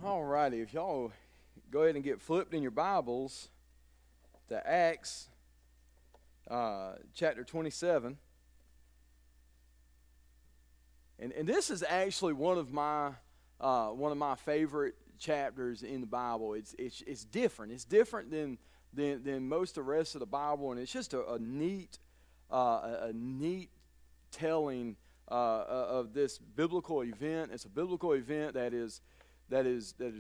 All righty, if y'all go ahead and get flipped in your Bibles to Acts chapter 27. And this is actually one of my favorite chapters in the Bible. It's different. It's different than most of the rest of the Bible, and it's just a neat telling of this biblical event. It's a biblical event that is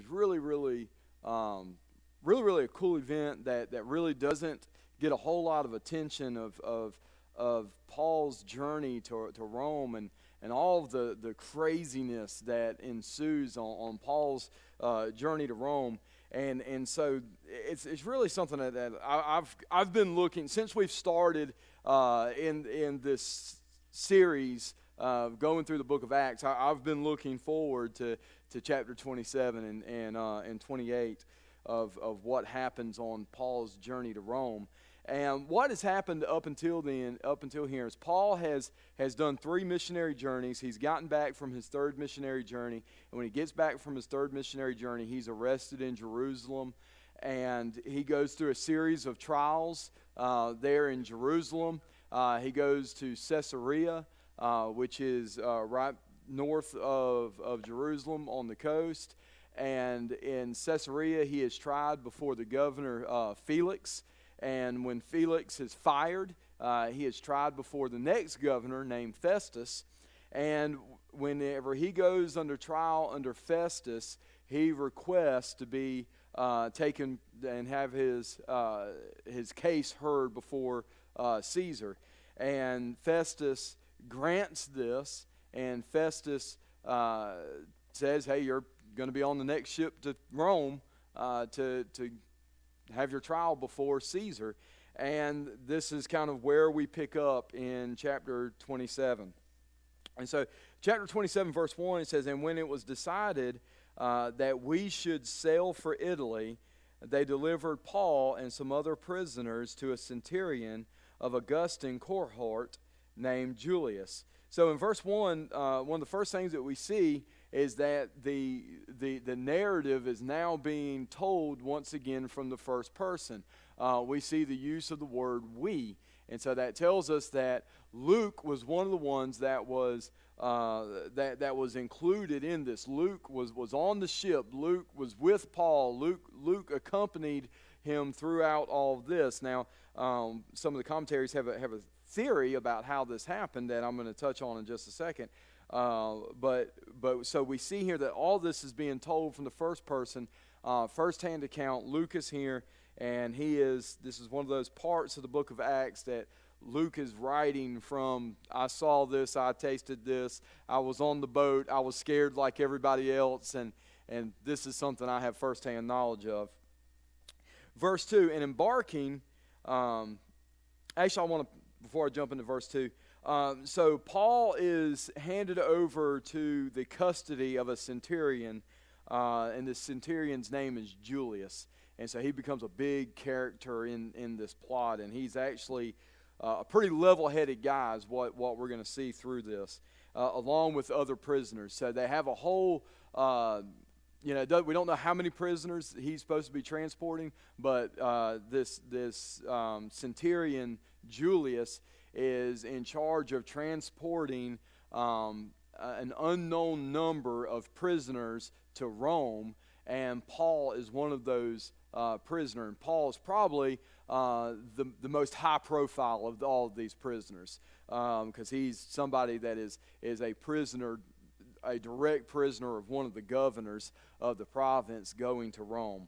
really, really, really a cool event that really doesn't get a whole lot of attention of Paul's journey to Rome and all of the craziness that ensues on Paul's journey to Rome. And so it's really something that I've been looking since we've started in this series going through the book of Acts. I've been looking forward to chapter 27 and 28 of what happens on Paul's journey to Rome. And what has happened up until here, is Paul has done 3 missionary journeys. He's gotten back from his 3rd missionary journey. And when he gets back from his 3rd missionary journey, he's arrested in Jerusalem. And he goes through a series of trials there in Jerusalem. He goes to Caesarea, which is right north of Jerusalem on the coast. And in Caesarea, he is tried before the governor Felix. And when Felix is fired, he is tried before the next governor named Festus. And whenever he goes under trial under Festus, he requests to be taken and have his case heard before Caesar. And Festus grants this, and Festus says, "Hey, you're going to be on the next ship to Rome to have your trial before Caesar." And this is kind of where we pick up in chapter 27. And so chapter 27 verse 1, it says, "And when it was decided that we should sail for Italy, they delivered Paul and some other prisoners to a centurion of Augustan cohort named Julius." So in verse 1, one of the first things that we see is that the narrative is now being told once again from the first person. We see the use of the word "we," and so that tells us that Luke was one of the ones that was included in this. Luke was on the ship. Luke was with Paul. Luke accompanied him throughout all of this. Now, some of the commentaries have a theory about how this happened that I'm going to touch on in just a second. But so we see here that all this is being told from the first person, first-hand account. Luke is here, and this is one of those parts of the book of Acts that Luke is writing from. I saw this, I tasted this, I was on the boat, I was scared like everybody else, and this is something I have first-hand knowledge of. Verse 2, "And embarking," actually I want to, before I jump into verse 2, so Paul is handed over to the custody of a centurion, and the centurion's name is Julius. And so he becomes a big character in this plot, and he's actually a pretty level-headed guy is what we're going to see through this, along with other prisoners. So they have a whole, we don't know how many prisoners he's supposed to be transporting, but this centurion Julius is in charge of transporting an unknown number of prisoners to Rome, and Paul is one of those prisoners. And Paul is probably the most high profile of all of these prisoners, because he's somebody that is a prisoner, a direct prisoner of one of the governors of the province going to Rome.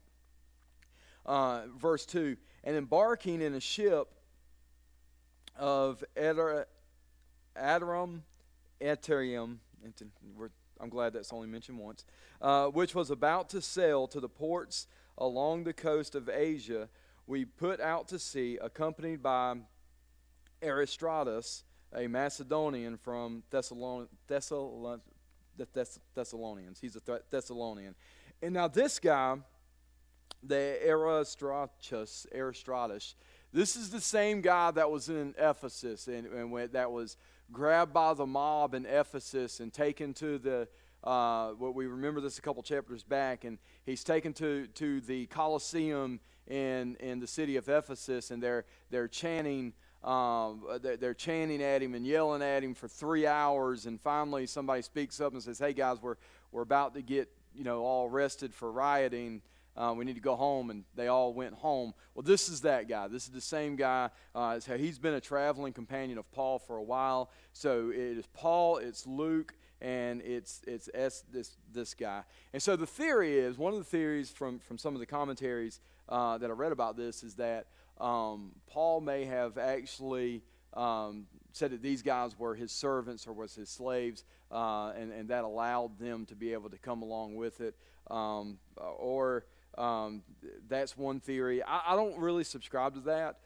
Verse 2, "And embarking in a ship of Adoram, I'm glad that's only mentioned once, which was about to sail to the ports along the coast of Asia, we put out to sea, accompanied by Aristratus, a Macedonian from Thessalonians. He's a Thessalonian. And now this guy, the Aristratus, this is the same guy that was in Ephesus and that was grabbed by the mob in Ephesus and taken to the we remember this a couple chapters back, and he's taken to the Colosseum in the city of Ephesus, and they're chanting. They're chanting at him and yelling at him for 3 hours, and finally somebody speaks up and says, "Hey guys, we're about to get all arrested for rioting. We need to go home," and they all went home. Well, this is that guy. This is the same guy. He's been a traveling companion of Paul for a while. So it is Paul, it's Luke, and it's this guy. And so the theory is, one of the theories from some of the commentaries that I read about this is that Paul may have actually said that these guys were his servants or was his slaves, and that allowed them to be able to come along with it. That's one theory. I don't really subscribe to that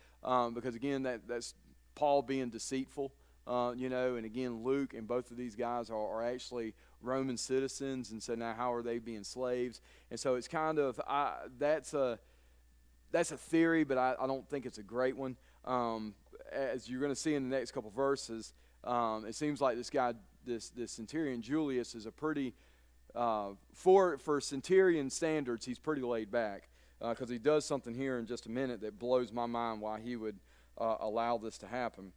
because, again, that's Paul being deceitful, and again, Luke and both of these guys are actually Roman citizens, and so now how are they being slaves? And so it's kind of, that's a theory, but I don't think it's a great one. As you're going to see in the next couple verses, it seems like this guy, this centurion Julius, is a pretty, for centurion standards, he's pretty laid back, because he does something here in just a minute that blows my mind why he would allow this to happen.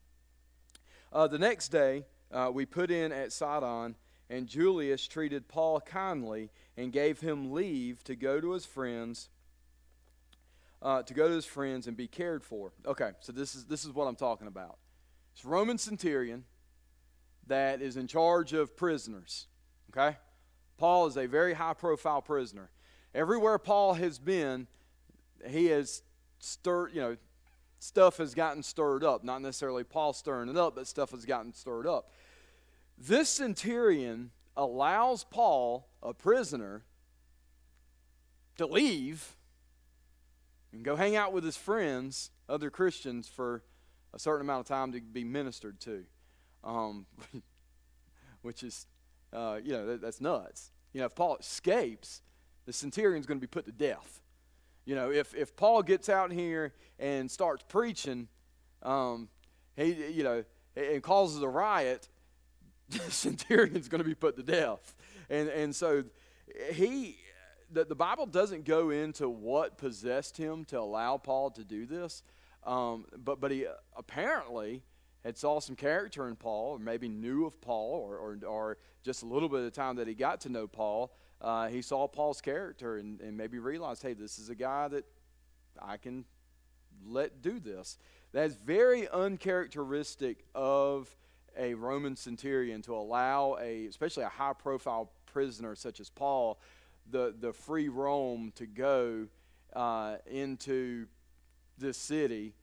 The next day, we put in at Sidon, and Julius treated Paul kindly and gave him leave to go to his friends. And be cared for. Okay, so this is what I'm talking about. It's a Roman centurion that is in charge of prisoners. Okay, Paul is a very high-profile prisoner. Everywhere Paul has been, he has stirred. Stuff has gotten stirred up. Not necessarily Paul stirring it up, but stuff has gotten stirred up. This centurion allows Paul, a prisoner, to leave and go hang out with his friends, other Christians, for a certain amount of time to be ministered to, which is, that's nuts. If Paul escapes, the centurion's going to be put to death. If Paul gets out here and starts preaching, and causes a riot, the centurion's going to be put to death. And so the Bible doesn't go into what possessed him to allow Paul to do this, but he apparently had saw some character in Paul, or maybe knew of Paul, or just a little bit of the time that he got to know Paul, he saw Paul's character and maybe realized, hey, this is a guy that I can let do this. That's very uncharacteristic of a Roman centurion to allow especially a high-profile prisoner such as Paul, the free roam to go into this city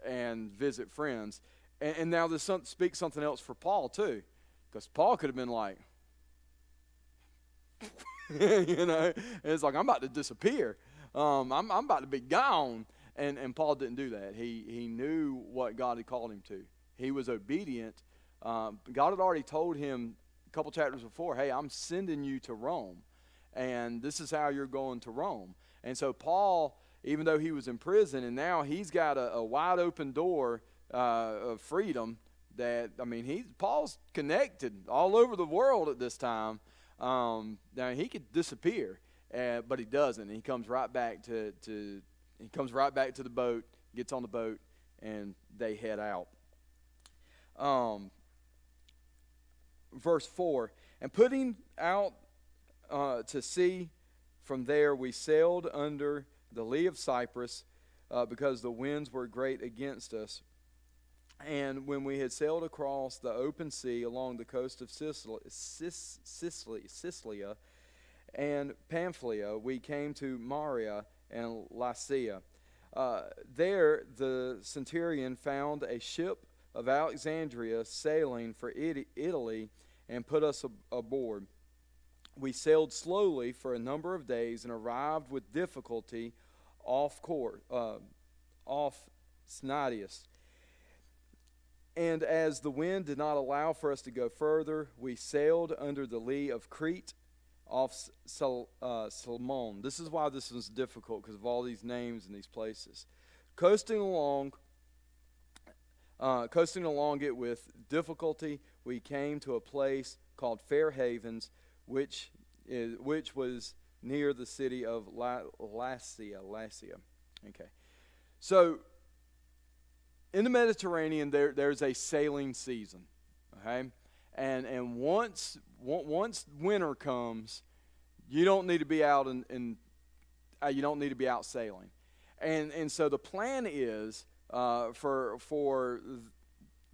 and visit friends. And now this speaks something else for Paul too, because Paul could have been like, it's like, I'm about to disappear. I'm about to be gone. And Paul didn't do that. He knew what God had called him to. He was obedient. God had already told him a couple chapters before, hey, I'm sending you to Rome. And this is how you're going to Rome. And so Paul, even though he was in prison, and now he's got a wide open door of freedom, Paul's connected all over the world at this time. Now he could disappear, but he doesn't. He comes right back to the boat, gets on the boat, and they head out. Verse 4, and putting out to sea from there, we sailed under the lee of Cyprus because the winds were great against us. And when we had sailed across the open sea along the coast of Sicilia and Pamphylia, we came to Maria and Lycia. There the centurion found a ship of Alexandria sailing for Italy and put us aboard. We sailed slowly for a number of days and arrived with difficulty off Cnidus. And as the wind did not allow for us to go further, we sailed under the lee of Crete off Salmon. This is why this was difficult, because of all these names and these places. Coasting along it with difficulty, we came to a place called Fair Havens, which was near the city of Lasea. Okay. So in the Mediterranean, there's a sailing season. Okay, and once winter comes, you don't need to be out you don't need to be out sailing, and so the plan is for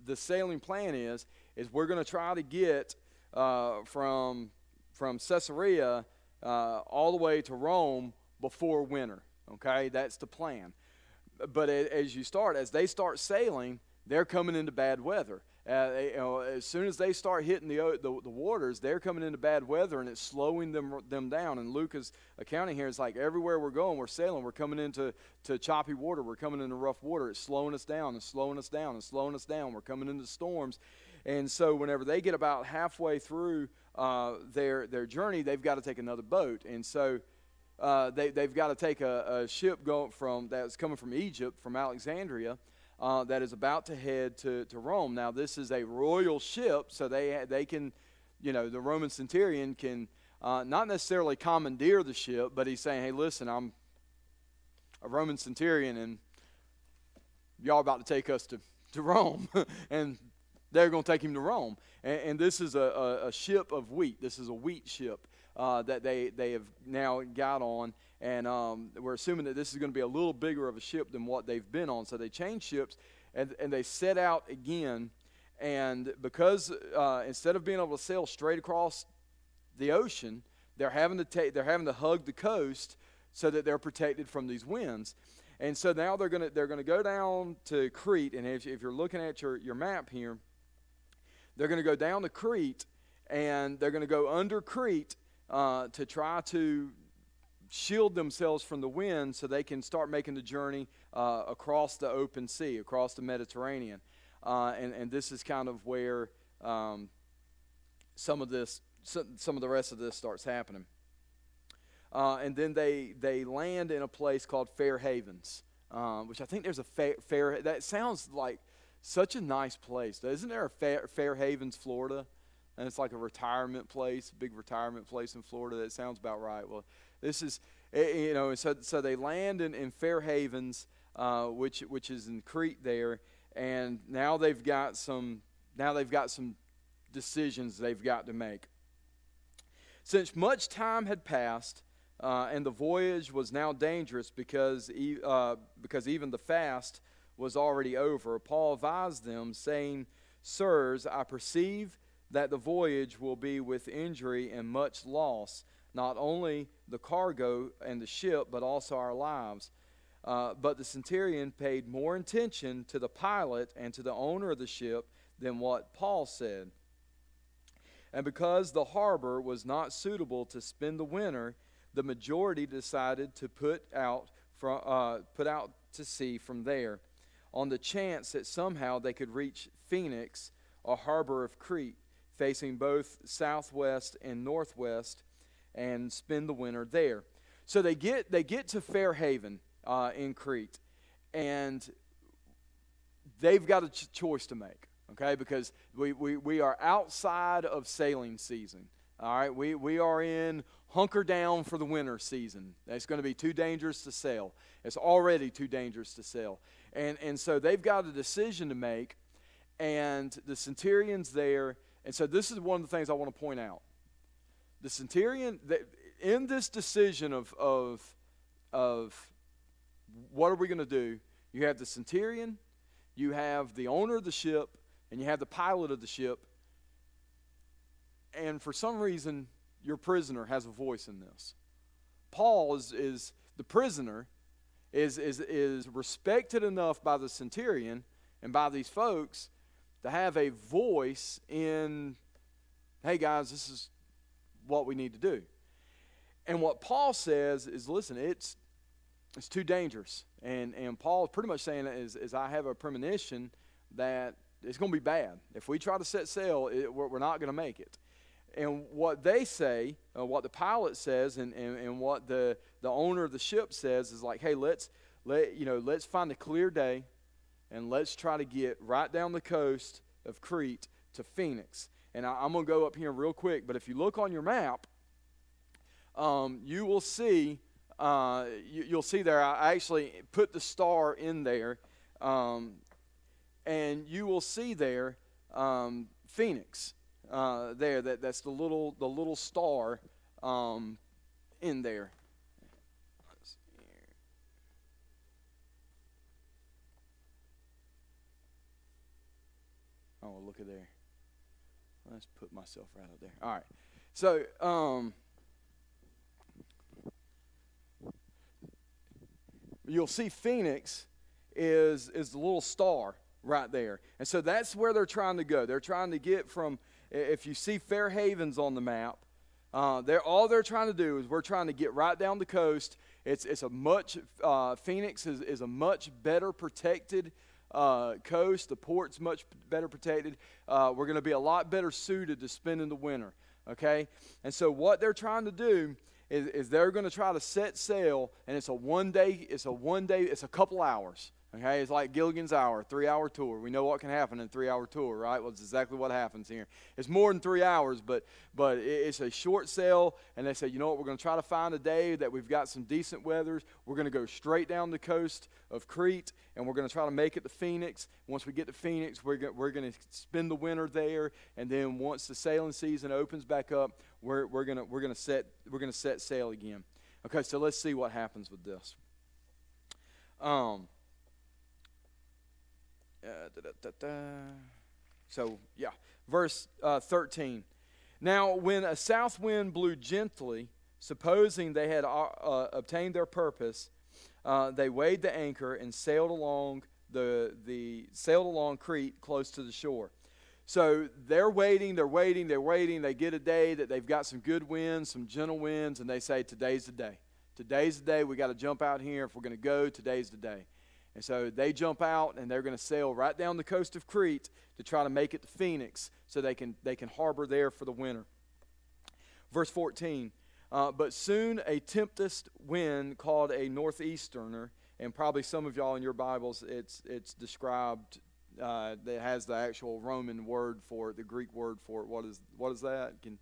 the sailing plan is we're going to try to get from Caesarea all the way to Rome before winter. Okay, that's the plan. But as they start sailing, they're coming into bad weather. As soon as they start hitting the waters, they're coming into bad weather, and it's slowing them down. And Luke is accounting here. It's like everywhere we're going, we're sailing. We're coming into choppy water. We're coming into rough water. It's slowing us down and slowing us down and slowing us down. We're coming into storms. And so whenever they get about halfway through their journey, they've got to take another boat. And so they've got to take a ship that's coming from Egypt, from Alexandria, that is about to head to Rome. Now, this is a royal ship, so they can, the Roman centurion can not necessarily commandeer the ship, but he's saying, hey, listen, I'm a Roman centurion, and y'all about to take us to Rome. And they're going to take him to Rome. And this is a ship of wheat. This is a wheat ship that they have now got on. And we're assuming that this is going to be a little bigger of a ship than what they've been on. So they change ships, and they set out again. And because instead of being able to sail straight across the ocean, they're having to hug the coast so that they're protected from these winds. And so now they're going to go down to Crete. And if you're looking at your map here, they're going to go down to Crete, and they're going to go under Crete to try to shield themselves from the wind so they can start making the journey across the open sea, across the Mediterranean. And this is kind of where some of the rest of this starts happening. And then they land in a place called Fair Havens, which I think there's a fair. That sounds like such a nice place. Isn't there a Fair Havens, Florida? And it's like a retirement place, big retirement place in Florida. That sounds about right. Well, this is, so they land in Fair Havens, which is in Crete there, and now they've got some decisions they've got to make. Since much time had passed, and the voyage was now dangerous because even the fast was already over, Paul advised them, saying, "Sirs, I perceive that the voyage will be with injury and much loss, not only the cargo and the ship, but also our lives." But the centurion paid more attention to the pilot and to the owner of the ship than what Paul said. And because the harbor was not suitable to spend the winter, the majority decided to put out to sea from there, on the chance that somehow they could reach Phoenix, a harbor of Crete, facing both southwest and northwest, and spend the winter there. So they get to Fair Haven in Crete, and they've got a choice to make, okay? Because we are outside of sailing season. All right, we are in hunker down for the winter season. It's going to be too dangerous to sail. It's already too dangerous to sail. And so they've got a decision to make, and the centurion's there. And so this is one of the things I want to point out. The centurion, in this decision of what are we going to do, you have the centurion, you have the owner of the ship, and you have the pilot of the ship. And for some reason, your prisoner has a voice in this. Paul is the prisoner, is respected enough by the centurion and by these folks to have a voice in, hey guys, this is what we need to do. And what Paul says is, listen, it's too dangerous. And Paul is pretty much saying is I have a premonition that it's going to be bad. If we try to set sail, we're not going to make it. And what they say, what the pilot says, and what the owner of the ship says is like, hey, let's find a clear day, and let's try to get right down the coast of Crete to Phoenix. And I'm going to go up here real quick, but if you look on your map, you will see, you'll see there, I actually put the star in there, and you will see there Phoenix there. That's the little star in there. Let's see here. Oh, look at there. Let's put myself right up there. All right. So, you'll see Phoenix is the little star right there. And so that's where they're trying to go. They're trying to get from, if you see Fairhaven's on the map, all they're trying to do is we're trying to get right down the coast. It's a much, Phoenix is a much better protected coast. The port's much better protected. We're going to be a lot better suited to spending the winter. Okay? And so what they're trying to do is they're going to try to set sail, and it's a couple hours. Okay, it's like Gilligan's Hour, 3-hour tour. We know what can happen in a 3-hour tour, right? Well, it's exactly what happens here. It's more than 3 hours, but it's a short sail, and they say, you know what, we're going to try to find a day that we've got some decent weather. We're going to go straight down the coast of Crete, and we're going to try to make it to Phoenix. Once we get to Phoenix, we're going to spend the winter there, and then once the sailing season opens back up, we're going to set sail again. Okay, so let's see what happens with this. So, yeah, verse 13. Now, when a south wind blew gently, supposing they had obtained their purpose, they weighed the anchor and sailed along Crete close to the shore. So they're waiting. They get a day that they've got some good winds, some gentle winds, and they say, today's the day. Today's the day. We got to jump out here. If we're going to go, today's the day. And so they jump out, and they're going to sail right down the coast of Crete to try to make it to Phoenix so they can harbor there for the winter. Verse 14, but soon a tempest wind called a northeasterner, and probably some of y'all in your Bibles, it's described, it has the actual Roman word for it, the Greek word for it. What is that? Can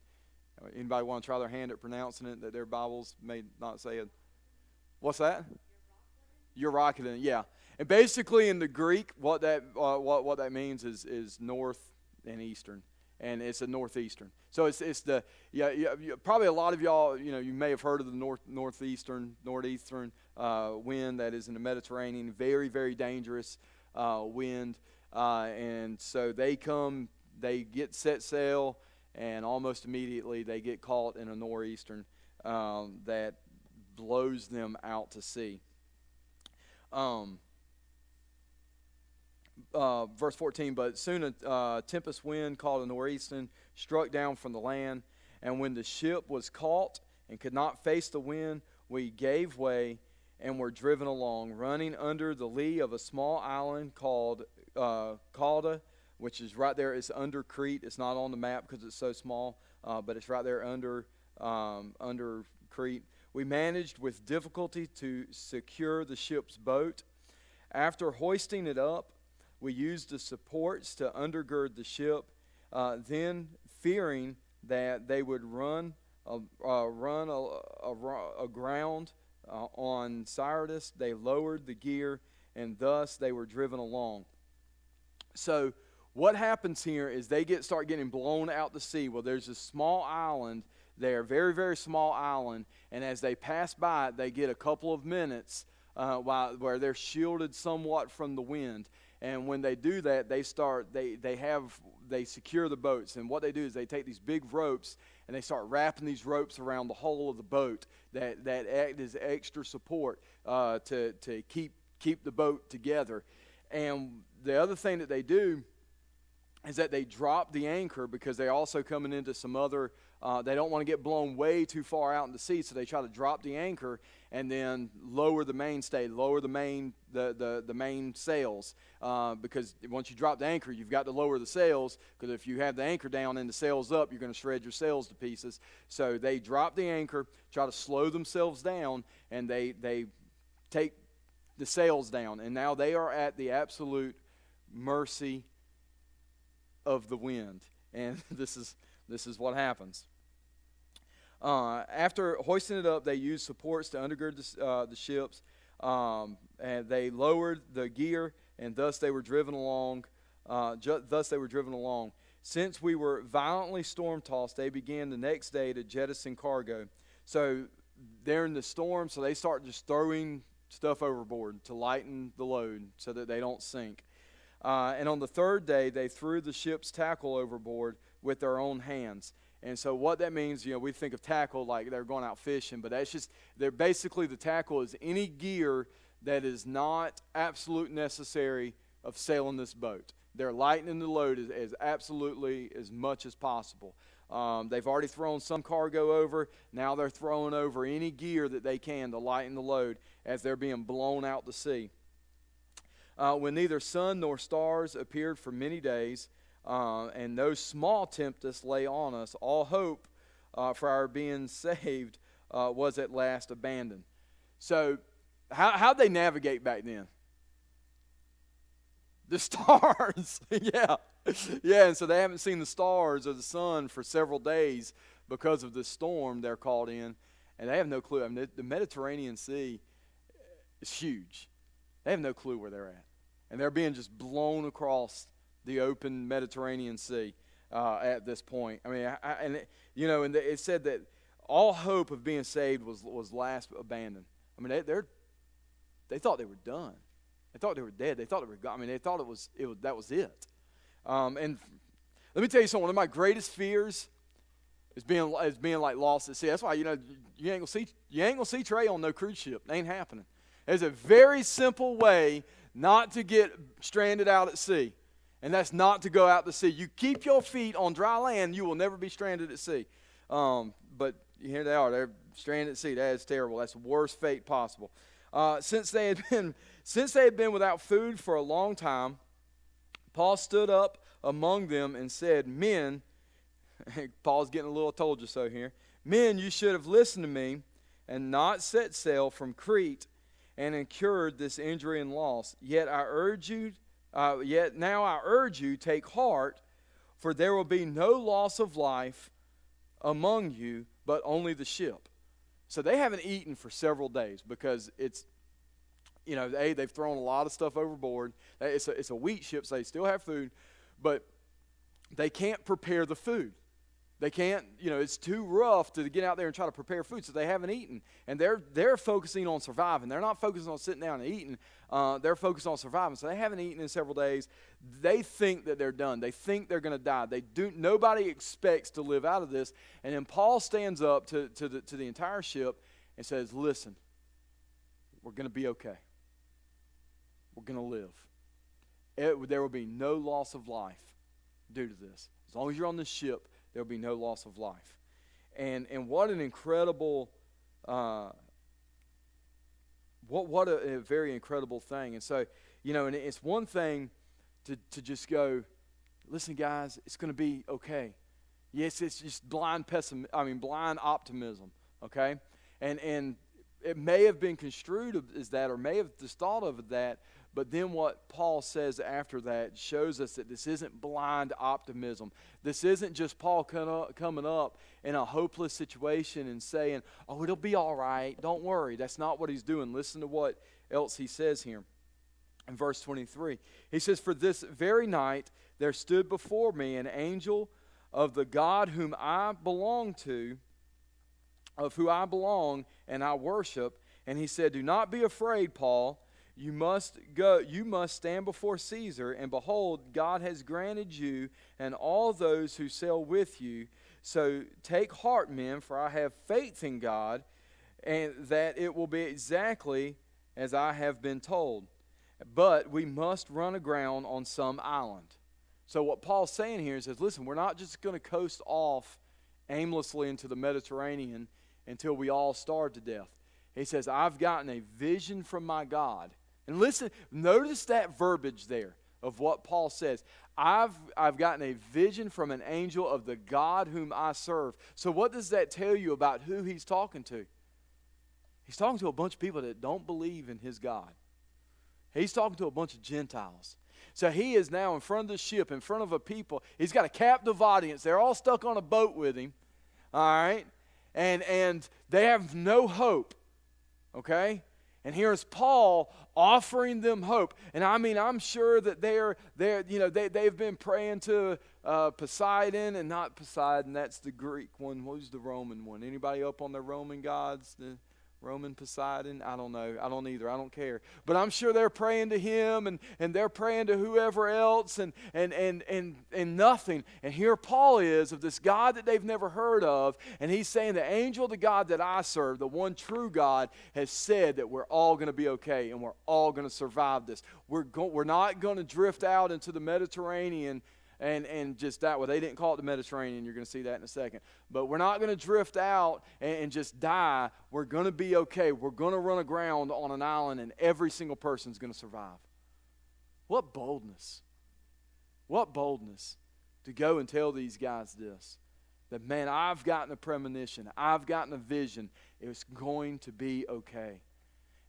anybody want to try their hand at pronouncing it that their Bibles may not say it? What's that? Euroclydon, yeah. And basically in the Greek, what that means is north and eastern, and it's a northeastern. So it's the probably a lot of y'all you may have heard of the northeastern wind that is in the Mediterranean. Very, very dangerous wind, and so they get set sail, and almost immediately they get caught in a northeastern that blows them out to sea. Verse 14, but soon a tempest wind called a northeastern struck down from the land, and when the ship was caught and could not face the wind, we gave way and were driven along, running under the lee of a small island called Cauda, which is right there. It's under Crete. It's not on the map because it's so small, but it's right there under Crete. We managed with difficulty to secure the ship's boat. After hoisting it up, we used the supports to undergird the ship. Then, fearing that they would run aground on Syrtis, they lowered the gear, and thus they were driven along. So, what happens here is they start getting blown out to sea. Well, there's a small island there, very, very small island, and as they pass by it, they get a couple of minutes where they're shielded somewhat from the wind. And when they do that, they secure the boats. And what they do is they take these big ropes and they start wrapping these ropes around the hull of the boat that act as extra support to keep the boat together. And the other thing that they do is that they drop the anchor because they're also coming into some other, they don't want to get blown way too far out in the sea, so they try to drop the anchor and then lower the mainstay, lower the main sails, because once you drop the anchor, you've got to lower the sails, because if you have the anchor down and the sails up, you're going to shred your sails to pieces. So they drop the anchor, try to slow themselves down, and they take the sails down, and now they are at the absolute mercy of the wind. And this is what happens. After hoisting it up, they used supports to undergird the ships, and they lowered the gear, and thus they were driven along. Since we were violently storm-tossed, they began the next day to jettison cargo. So they're in the storm, so they start just throwing stuff overboard to lighten the load so that they don't sink. And on the third day, they threw the ship's tackle overboard with their own hands. And so what that means, we think of tackle like they're going out fishing, but they're basically, the tackle is any gear that is not absolute necessary of sailing this boat. They're lightening the load as absolutely as much as possible. They've already thrown some cargo over. Now they're throwing over any gear that they can to lighten the load as they're being blown out to sea. When neither sun nor stars appeared for many days, and no small tempest lay on us, all hope for our being saved was at last abandoned. So how'd they navigate back then? The stars. Yeah, and so they haven't seen the stars or the sun for several days because of this storm they're caught in, and they have no clue. I mean, the Mediterranean Sea is huge. They have no clue where they're at, and they're being just blown across the open Mediterranean Sea at this point. I mean, and it said that all hope of being saved was last abandoned. I mean, they thought they were done. They thought they were dead. They thought they were gone. I mean, they thought that was it. And let me tell you something. One of my greatest fears is being like lost at sea. That's why you ain't gonna see Trey on no cruise ship. It ain't happening. There's a very simple way not to get stranded out at sea, and that's not to go out to sea. You keep your feet on dry land, you will never be stranded at sea. But here they are. They're stranded at sea. That is terrible. That's the worst fate possible. Since they had been without food for a long time, Paul stood up among them and said, "Men," Paul's getting a little told you so here, "men, you should have listened to me and not set sail from Crete and incurred this injury and loss. Yet now I urge you, take heart, for there will be no loss of life among you, but only the ship." So they haven't eaten for several days because it's, they've thrown a lot of stuff overboard. It's a wheat ship, so they still have food, but they can't prepare the food. They can't, it's too rough to get out there and try to prepare food, so they haven't eaten. And they're focusing on surviving. They're not focusing on sitting down and eating. They're focused on surviving, so they haven't eaten in several days. They think that they're done. They think they're going to die. Nobody expects to live out of this. And then Paul stands up to the entire ship and says, "Listen, we're going to be okay. We're going to live. There will be no loss of life due to this. As long as you're on this ship, there will be no loss of life." And what an incredible, what a very incredible thing. And so, and it's one thing to just go, "Listen, guys, it's going to be okay." Yes, it's just blind optimism, okay? And it may have been construed as that, or may have just thought of that, but then what Paul says after that shows us that this isn't blind optimism. This isn't just Paul coming up in a hopeless situation and saying, "Oh, it'll be all right, don't worry." That's not what he's doing. Listen to what else he says here in verse 23. He says, "For this very night there stood before me an angel of the God of who I belong and I worship, and he said, 'Do not be afraid, Paul. You must stand before Caesar, and behold, God has granted you and all those who sail with you. So take heart, men, for I have faith in God, and that it will be exactly as I have been told. But we must run aground on some island.'" So what Paul's saying here is, listen, we're not just going to coast off aimlessly into the Mediterranean until we all starve to death. He says, "I've gotten a vision from my God." And listen, notice that verbiage there of what Paul says. I've gotten a vision from an angel of the God whom I serve. So what does that tell you about who he's talking to? He's talking to a bunch of people that don't believe in his God. He's talking to a bunch of Gentiles. So he is now in front of the ship, in front of a people. He's got a captive audience. They're all stuck on a boat with him, all right? And they have no hope, okay? And here's Paul offering them hope. And I mean, I'm sure that they've been praying to Poseidon, and not Poseidon, that's the Greek one. Who's the Roman one? Anybody up on the Roman gods? The Roman Poseidon? I don't know. I don't either. I don't care. But I'm sure they're praying to him, and they're praying to whoever else, and nothing. And here Paul is, of this God that they've never heard of, and he's saying the angel of the God that I serve, the one true God, has said that we're all going to be okay, and we're all going to survive this. We're not going to drift out into the Mediterranean and just that. Well, they didn't call it the Mediterranean. You're going to see that in a second. But we're not going to drift out and just die. We're going to be okay. We're going to run aground on an island, and every single person's going to survive. What boldness. What boldness to go and tell these guys this. That, man, I've gotten a premonition. I've gotten a vision. It's going to be okay.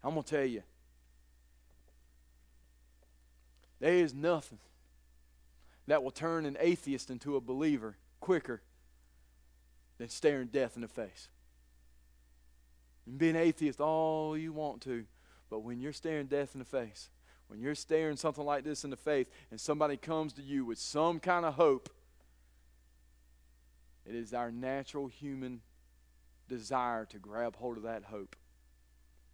I'm going to tell you, there is nothing that will turn an atheist into a believer quicker than staring death in the face. You can be an atheist all you want to, but when you're staring death in the face, when you're staring something like this in the face, and somebody comes to you with some kind of hope, it is our natural human desire to grab hold of that hope.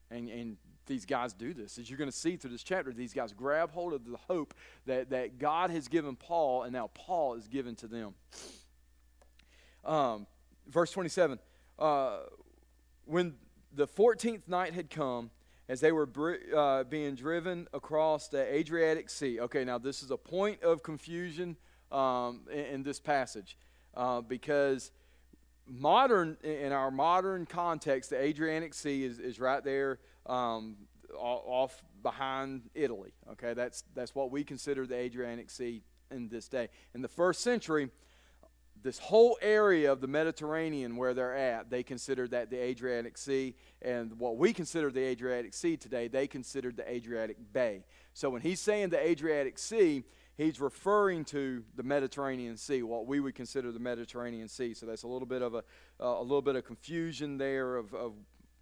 And these guys do this. As you're going to see through this chapter, these guys grab hold of the hope that God has given Paul, and now Paul is given to them. Verse 27, when the 14th night had come, as they were being driven across the Adriatic Sea. Okay, now this is a point of confusion in this passage because in our modern context, the Adriatic Sea is right there off behind Italy. Okay, that's what we consider the Adriatic Sea in this day. In the first century, this whole area of the Mediterranean where they're at, they considered that the Adriatic Sea, and what we consider the Adriatic Sea today, they considered the Adriatic Bay. So when he's saying the Adriatic Sea, he's referring to the Mediterranean Sea, what we would consider the Mediterranean Sea. So that's a little bit of confusion there of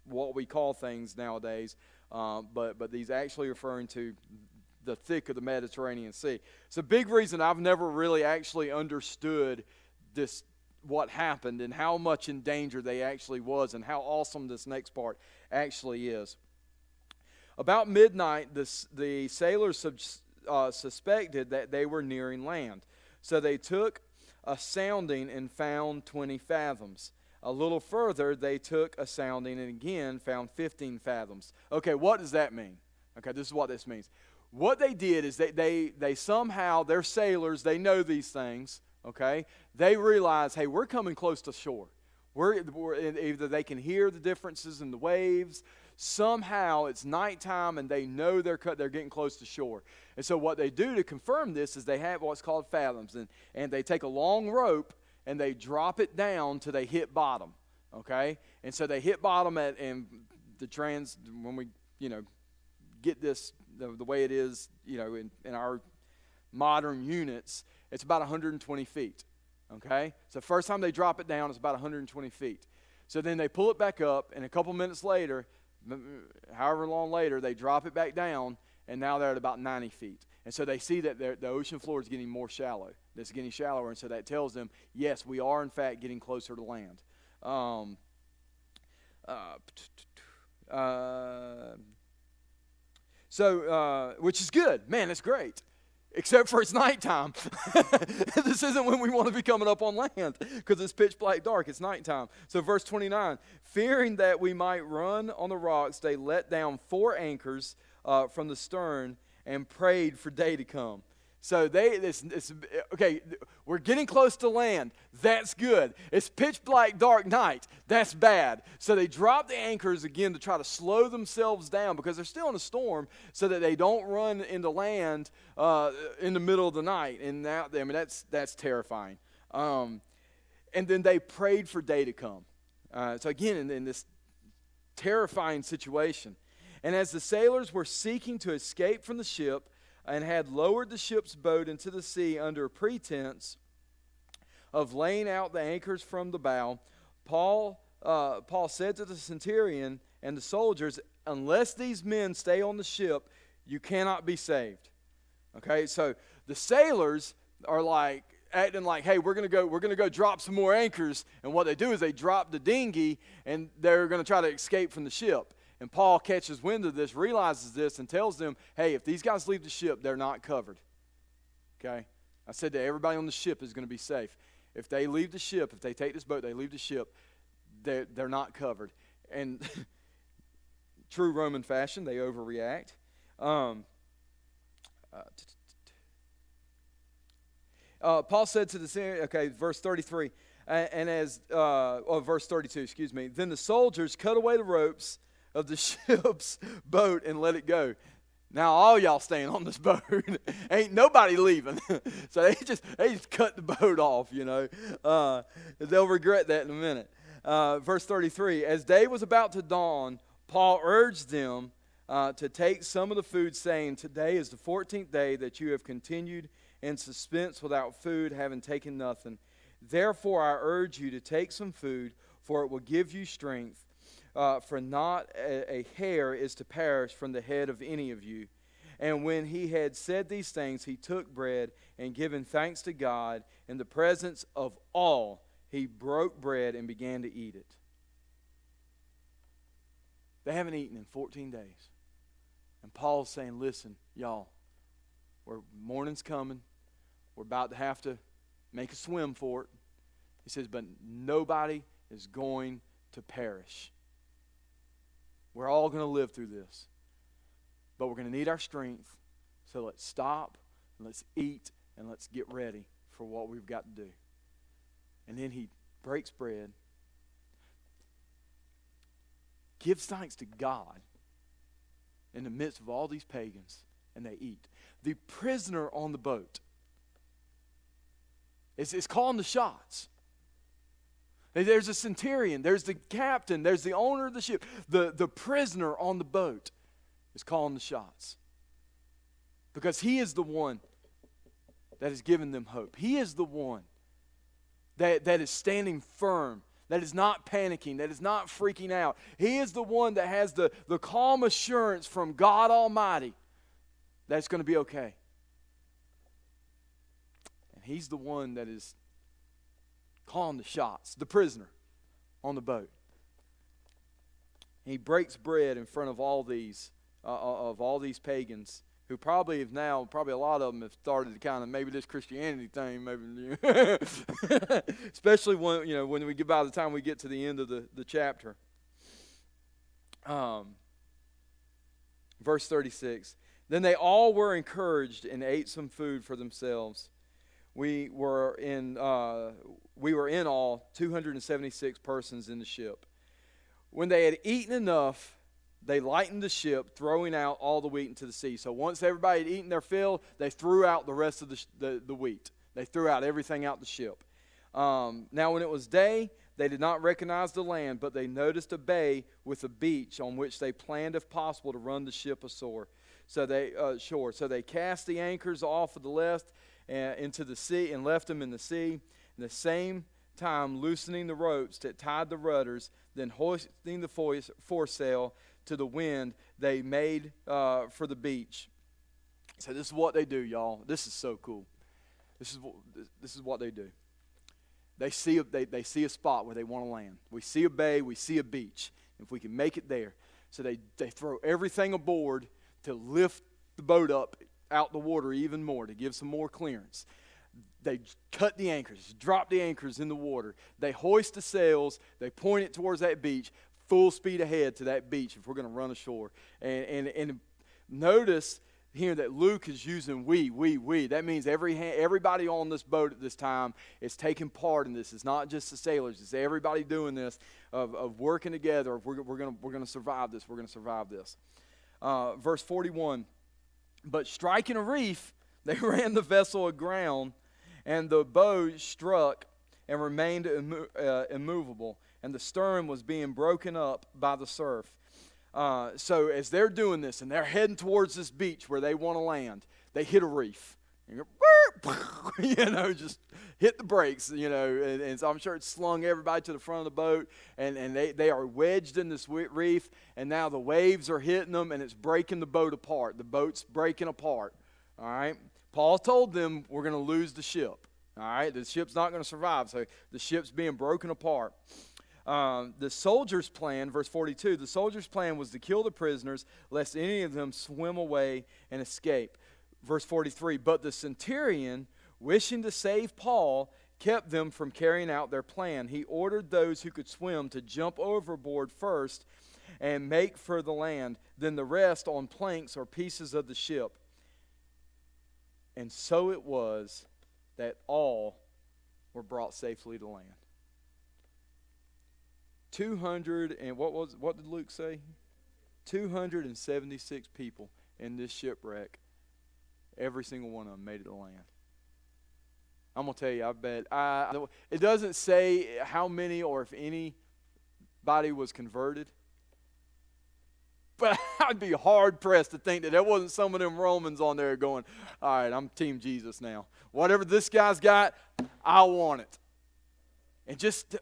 what we call things nowadays, but he's actually referring to the thick of the Mediterranean Sea. It's a big reason I've never really actually understood this, what happened and how much in danger they actually was, and how awesome this next part actually is. About midnight, the sailors suspected that they were nearing land. So they took a sounding and found 20 fathoms. A little further, they took a sounding and again found 15 fathoms. Okay, what does that mean? Okay, this is what this means. What they did is they somehow, they're sailors, they know these things, okay? They realize, hey, we're coming close to shore. Either they can hear the differences in the waves. Somehow it's nighttime and they know they're getting close to shore. And so what they do to confirm this is they have what's called fathoms. And they take a long rope and they drop it down till they hit bottom. Okay? And so they hit bottom when we, get this the way it is, in our modern units, it's about 120 feet. Okay? So first time they drop it down, it's about 120 feet. So then they pull it back up, and a couple minutes later, however long later, they drop it back down, and now they're at about 90 feet. And so they see that the ocean floor is getting more shallow. It's getting shallower, and so that tells them, yes, we are in fact getting closer to land. Which is good. Man, it's great. Except for it's nighttime. This isn't when we want to be coming up on land because it's pitch black dark. It's nighttime. So verse 29, fearing that we might run on the rocks, they let down 4 anchors from the stern and prayed for day to come. So okay, we're getting close to land. That's good. It's pitch black dark night. That's bad. So they drop the anchors again to try to slow themselves down because they're still in a storm, so that they don't run into land in the middle of the night. And now, that's terrifying. And then they prayed for day to come. So again, in this terrifying situation. And as the sailors were seeking to escape from the ship, and had lowered the ship's boat into the sea under a pretense of laying out the anchors from the bow, Paul said to the centurion and the soldiers, "Unless these men stay on the ship, you cannot be saved." Okay, so the sailors are like acting like, "Hey, we're gonna go drop some more anchors." And what they do is they drop the dinghy and they're gonna try to escape from the ship. And Paul catches wind of this, realizes this, and tells them, "Hey, if these guys leave the ship, they're not covered." Okay, I said that everybody on the ship is going to be safe. If they leave the ship, if they take this boat, they leave the ship, they're not covered. And true Roman fashion, they overreact. Paul said to the, okay, verse 33, verse 32, excuse me. Then the soldiers cut away the ropes of the ship's boat and let it go. Now all y'all staying on this boat. Ain't nobody leaving. So they just cut the boat off, you know. They'll regret that in a minute. Verse 33, as day was about to dawn, Paul urged them to take some of the food, saying, "Today is the 14th day that you have continued in suspense without food, having taken nothing. Therefore I urge you to take some food, for it will give you strength. For not a hair is to perish from the head of any of you." And when he had said these things, he took bread, and giving thanks to God in the presence of all, he broke bread and began to eat it. They haven't eaten in 14 days. And Paul's saying, "Listen, y'all, morning's coming. We're about to have to make a swim for it." He says, "But nobody is going to perish. We're all going to live through this. But we're going to need our strength. So let's stop, and let's eat, and let's get ready for what we've got to do." And then he breaks bread, gives thanks to God in the midst of all these pagans, and they eat. The prisoner on the boat is calling the shots. There's a centurion, there's the captain, there's the owner of the ship. The prisoner on the boat is calling the shots. Because he is the one that has given them hope. He is the one that is standing firm, that is not panicking, that is not freaking out. He is the one that has the calm assurance from God Almighty that it's going to be okay. And he's the one that is calling the shots, the prisoner on the boat. He breaks bread in front of all these pagans who probably a lot of them have started to kind of maybe this Christianity thing, maybe, especially when we get by the time we get to the end of the chapter. Verse 36. Then they all were encouraged and ate some food for themselves. We were in all 276 persons in the ship. When they had eaten enough, they lightened the ship, throwing out all the wheat into the sea. So once everybody had eaten their fill, they threw out the rest of the wheat. They threw out everything out the ship. Now when it was day, they did not recognize the land, but they noticed a bay with a beach on which they planned, if possible, to run the ship ashore. So they cast the anchors off of the left into the sea and left them in the sea. In the same time, loosening the ropes that tied the rudders, then hoisting the foresail to the wind, they made for the beach. So this is what they do, y'all. This is so cool. This is what they do. They see a spot where they want to land. We see a bay, we see a beach. If we can make it there. So they throw everything aboard to lift the boat up out the water even more, to give some more clearance. They cut the anchors, drop the anchors in the water. They hoist the sails, they point it towards that beach, full speed ahead to that beach if we're going to run ashore. And notice here that Luke is using we. That means everybody on this boat at this time is taking part in this. It's not just the sailors. It's everybody doing this, of working together. We're going to survive this. We're going to survive this. Verse 41, but striking a reef, they ran the vessel aground, and the bow struck and remained immovable, and the stern was being broken up by the surf. So as they're doing this and they're heading towards this beach where they want to land, they hit a reef. And just hit the brakes, and so I'm sure it slung everybody to the front of the boat, and they are wedged in this reef, and now the waves are hitting them, and it's breaking the boat apart. The boat's breaking apart, all right? Paul told them, we're going to lose the ship, all right? The ship's not going to survive, so the ship's being broken apart. The soldiers' plan, verse 42, the soldiers' plan was to kill the prisoners, lest any of them swim away and escape. Verse 43, but the centurion, wishing to save Paul, kept them from carrying out their plan. He ordered those who could swim to jump overboard first and make for the land, then the rest on planks or pieces of the ship. And so it was that all were brought safely to land. 200 and what did Luke say? 276 people in this shipwreck. Every single one of them made it to land. I'm going to tell you, I bet. It doesn't say how many or if anybody was converted. But I'd be hard-pressed to think that there wasn't some of them Romans on there going, all right, I'm Team Jesus now. Whatever this guy's got, I want it. And just,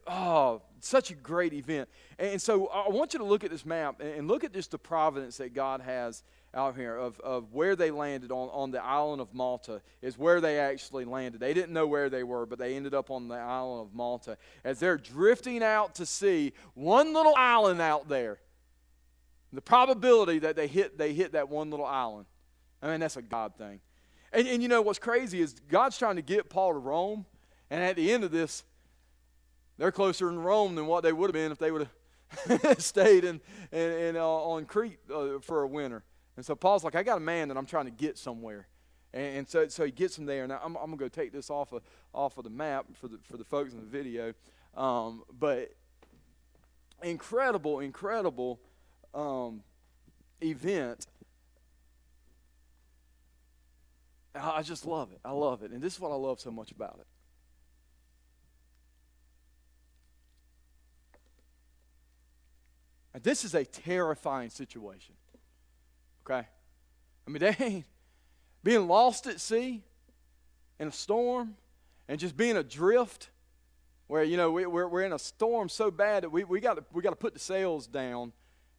such a great event. And so I want you to look at this map and look at just the providence that God has out here of where they landed on the island of Malta is where they actually landed. They didn't know where they were, but they ended up on the island of Malta. As they're drifting out to sea, one little island out there, the probability that they hit that one little island, I mean, that's a God thing. And you know what's crazy is God's trying to get Paul to Rome, and at the end of this, they're closer in Rome than what they would have been if they would have stayed on Crete for a winter. And so Paul's like, I got a man that I'm trying to get somewhere. And so he gets him there. Now I'm going to go take this off of the map for the folks in the video. But incredible event. I just love it. I love it. And this is what I love so much about it. And this is a terrifying situation. Okay? I mean, they ain't being lost at sea in a storm and just being adrift where, we're in a storm so bad that we got to put the sails down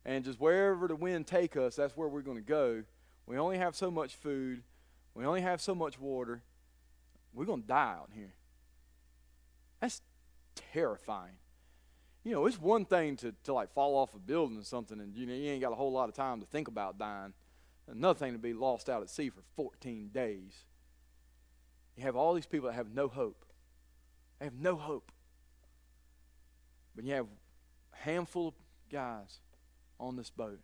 and just wherever the wind take us, that's where we're going to go. We only have so much food. We only have so much water. We're going to die out here. That's terrifying. It's one thing to like fall off a building or something and, you ain't got a whole lot of time to think about dying. Another thing to be lost out at sea for 14 days. You have all these people that have no hope. They have no hope. But you have a handful of guys on this boat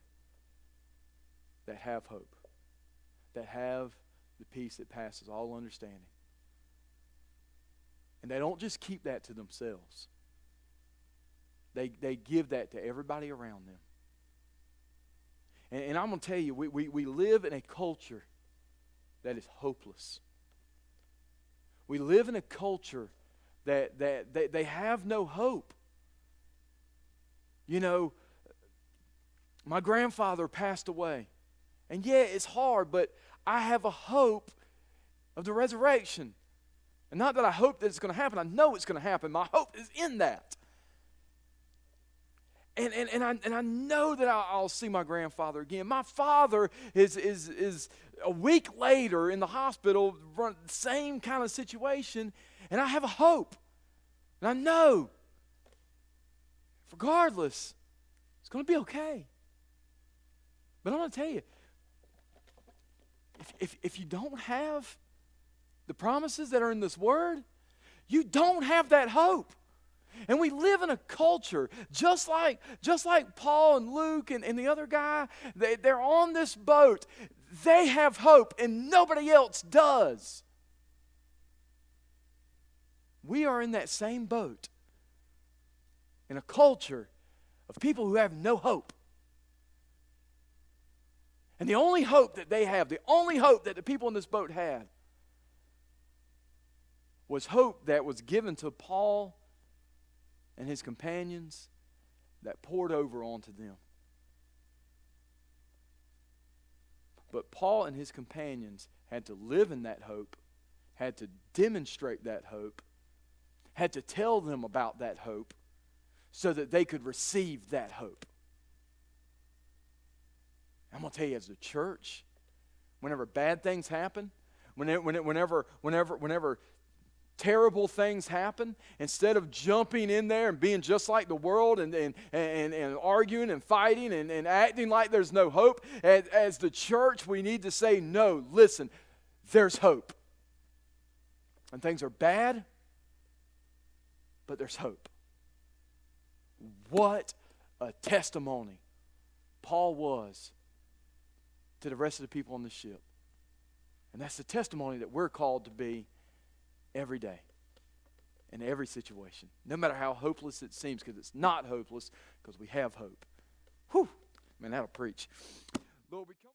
that have hope, that have the peace that passes all understanding. And they don't just keep that to themselves. They give that to everybody around them. And I'm going to tell you, we live in a culture that is hopeless. We live in a culture that they have no hope. My grandfather passed away. And yeah, it's hard, but I have a hope of the resurrection. And not that I hope that it's going to happen. I know it's going to happen. My hope is in that. And I know that I'll see my grandfather again. My father is a week later in the hospital, same kind of situation, and I have a hope. And I know, regardless, it's going to be okay. But I'm going to tell you, if you don't have the promises that are in this word, you don't have that hope. And we live in a culture, just like Paul and Luke and the other guy, they're on this boat. They have hope, and nobody else does. We are in that same boat, in a culture of people who have no hope. And the only hope that they have, the only hope that the people in this boat had, was hope that was given to Paul and his companions that poured over onto them. But Paul and his companions had to live in that hope, had to demonstrate that hope, had to tell them about that hope so that they could receive that hope. I'm going to tell you, as a church, whenever bad things happen, whenever terrible things happen, instead of jumping in there and being just like the world and arguing and fighting and acting like there's no hope, as the church, we need to say, no, listen, there's hope. And things are bad, but there's hope. What a testimony Paul was to the rest of the people on the ship. And that's the testimony that we're called to be every day, in every situation, no matter how hopeless it seems, because it's not hopeless, because we have hope. Whew, man, that'll preach. Lord, we come